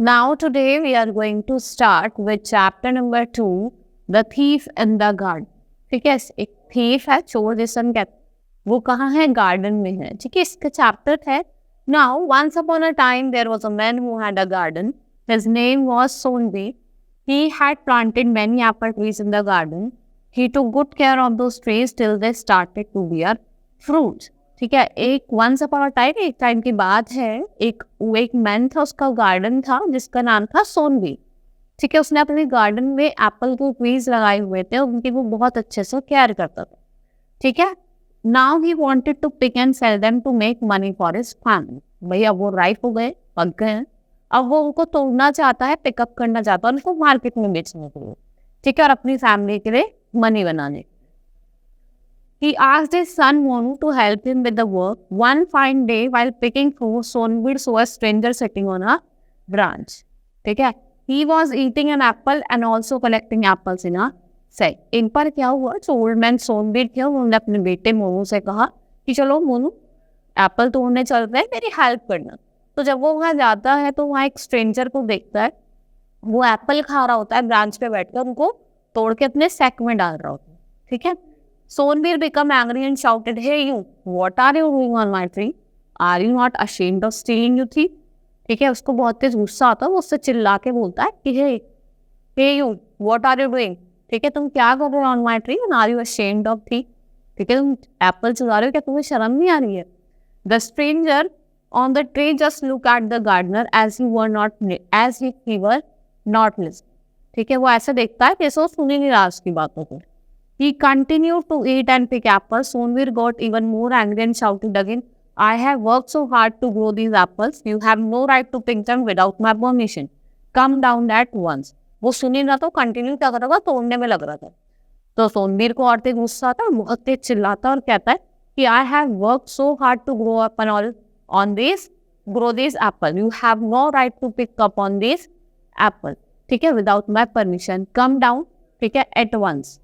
Now today we are going to start with chapter number 2, The Thief in the Garden. ठीक है, एक thief है, चोर जिसे हम कहते हैं, वो कहाँ है? गार्डन में है. ठीक है, इसका चैप्टर है. Now once upon a time there was a man who had a garden. His name was Sonbi. He had planted many apple trees in the garden. He took good care of those trees till they started to bear fruits. ठीक है, एक once upon a time, एक time की बात है, एक man था, उसका गार्डन था जिसका नाम था सोनबी. ठीक है, उसने अपने गार्डन में एप्पल के ट्रीज लगाए हुए थे, उनकी वो बहुत अच्छे से केयर करता था. ठीक है, now he wanted to pick and sell them to make money for his family. भैया वो राइप हो गए, पक गए हैं, अब वो उनको तोड़ना चाहता है, पिकअप करना चाहता है, उनको मार्केट में बेचने के लिए. ठीक है, और अपनी फैमिली के लिए मनी बनाने. He asked his son Monu to help him with the work. One fine day, while picking fruit, Sonbir saw a stranger sitting on a branch. ठीक है, he was eating an apple and also collecting apples in a sack. एक बार क्या हुआ, जो old man सोनबीर थे, उन्होंने अपने बेटे मोनू से कहा कि चलो मोनू एप्पल तोड़ने चलते हैं, मेरी हेल्प करना. तो जब वो वहाँ जाता है तो वहाँ एक स्ट्रेंजर को देखता है, वो एप्पल खा रहा होता है ब्रांच पे बैठकर, उनको तोड़ के अपने सैक में डाल रहा होता है. ठीक है, Sonbir became angry and shouted, "Hey you, what are you doing on my tree? Are you not ashamed of stealing, you thief?" ठीक है, उसको बहुत तेज गुस्सा आता है, वो उससे चिल्ला के बोलता है कि hey you, what are you doing? ठीक है, तुम क्या कर रहे हो on my tree and are you ashamed of thief? ठीक है, तुम एप्पल चुरा रहे हो, क्या तुम्हें शर्म नहीं आ रही है? The stranger on the tree just looked at the gardener as he were not listening. ठीक है, वो ऐसे देखता है जैसे वो सुन ही नहीं रहा उसकी बातों को. He continued to eat and pick apples. Sonbir got even more angry and shouted again, "I have worked so hard to grow these apples. You have no right to pick them without my permission. Come down at once." वो सुन ही रहा था, continue क्या कर रहा था, तोड़ने में लग रहा था. तो सोनबीर को और तेज गुस्सा आता है, बहुत तेज चिल्लाता है और कहता है कि I have worked so hard to grow these apple. You have no right to pick up on these apple. ठीक है, without my permission. Come down. ठीक है, at once.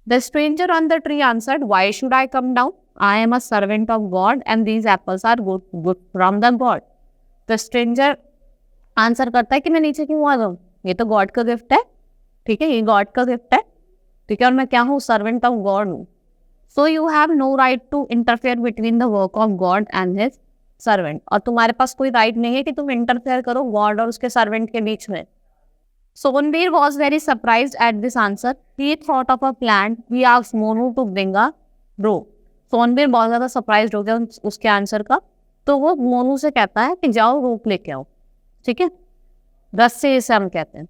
The stranger on the tree answered, "Why should I come down? I am a servant of God and these apples are good from the God." The stranger answer करता है कि मैं नीचे क्यों आ जाऊँ, ये तो गॉड का गिफ्ट है. ठीक है, ये गॉड का गिफ्ट है. ठीक है, और मैं क्या हूँ, सर्वेंट ऑफ गॉड हूँ. So you have no right to interfere between the work of God and his servant. और तुम्हारे पास कोई राइट नहीं है कि तुम इंटरफेयर करो गॉड और उसके सर्वेंट के बीच में. Sonbir was very surprised at this answer. He thought of a plan. He asked Monu to bring a rope. Sonbir बहुत ज़्यादा सरप्राइज हो गया उसके आंसर का, तो वो मोनू से कहता है कि जाओ रोप लेके आओ. ठीक है, रस्से इसे हम कहते हैं.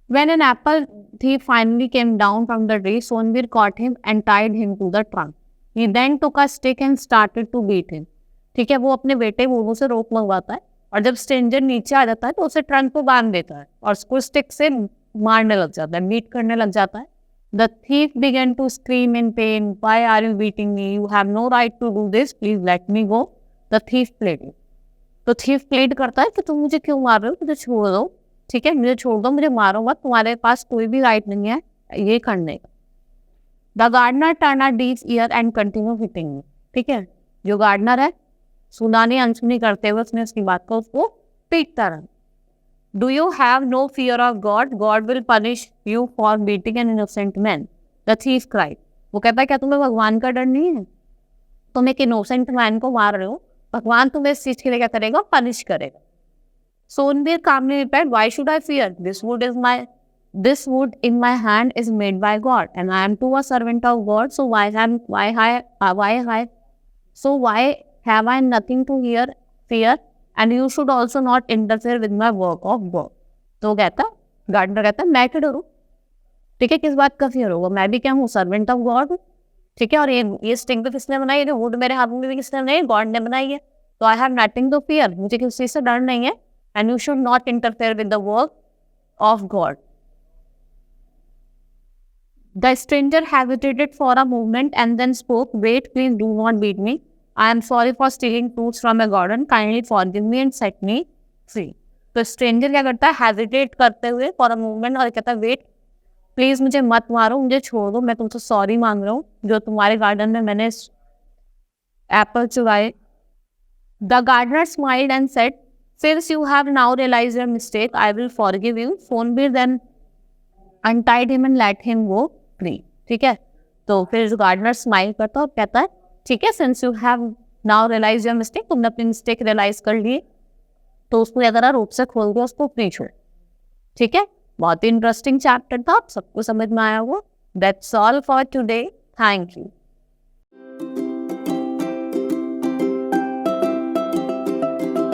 When an apple thief finally came down from the tree, Sonbir caught him and tied him to the trunk. He then took a stick and started to beat him. ठीक है, वो अपने बेटे मोनू से रोप मंगवाता है और जब स्ट्रेंजर नीचे आ जाता है तो उसे ट्रंक को बांध देता है और उसको स्टिक से मारने लग जाता है, बीट करने लग जाता है. The thief began to scream in pain, "Why are you beating me? You have no right to do this. Please let me go." The thief pleaded. तो थीफ प्लेड करता है कि तुम मुझे क्यों मार रहे हो, मुझे छोड़ दो. ठीक है, मुझे छोड़ दो, मुझे मारो मत, तुम्हारे पास कोई भी राइट नहीं है ये करने का. The gardener turn a deaf ear and continue hitting me. ठीक है, जो गार्डनर है सुनानी अनसुनी करते हुए उसने उसकी बात को उसको पीटता रहा. Do you have no fear of God? God will punish you for beating an innocent man. The thief cried. वो कहता है क्या तुम्हें भगवान का डर नहीं है? तुम एक इनोसेंट मैन को मार रहे हो, भगवान तुम्हें इस चीज के लिए क्या करेगा, पनिश करेगा. सोनबीर calmly replied, "Why should I fear? This wood in my hand is made by God, and I am too a servant of God. So why have I nothing to fear? And you should also not interfere with my work of God." तो gardener कहता है मैं क्यों डरूं? ठीक है, किस बात का फियर होगा, मैं भी क्या हूँ, सर्वेंट ऑफ गॉड हूँ. ठीक है, और ये स्टिंग भी किसने बनाई है, वुड मेरे हाथ में भी किसने बनाई है, गॉड ने बनाई है. तो I have nothing to fear, मुझे किसी चीज से डर नहीं है. And you should not interfere with the work of God. The stranger hesitated for a moment and then spoke, "Wait, please do not beat me. I am sorry for stealing fruits from a garden. Kindly forgive me and set me free." तो stranger क्या करता है, hesitate करते हुए for a moment, और कहता है wait please मुझे मत मारो, मुझे छोड़ दो, मैं तुमसे सॉरी मांग रहा हूँ जो तुम्हारे गार्डन में मैंने एप्पल चुराए. The gardener smiled and said, since you have now realise your mistake I will forgive you. फोनबीर then untied him and let him go free. ठीक है, तो फिर गार्डनर स्माइल करता है और कहता है ठीक है, since you have now realise your mistake, तुमने अपनी मिस्टेक रियलाइज कर ली, तो उसको अगर रोप से खोल दिया, उसको फ्री छोड़। ठीक है, बहुत ही इंटरेस्टिंग चैप्टर था, आप सबको समझ में आया होगा। That's all for today, thank you.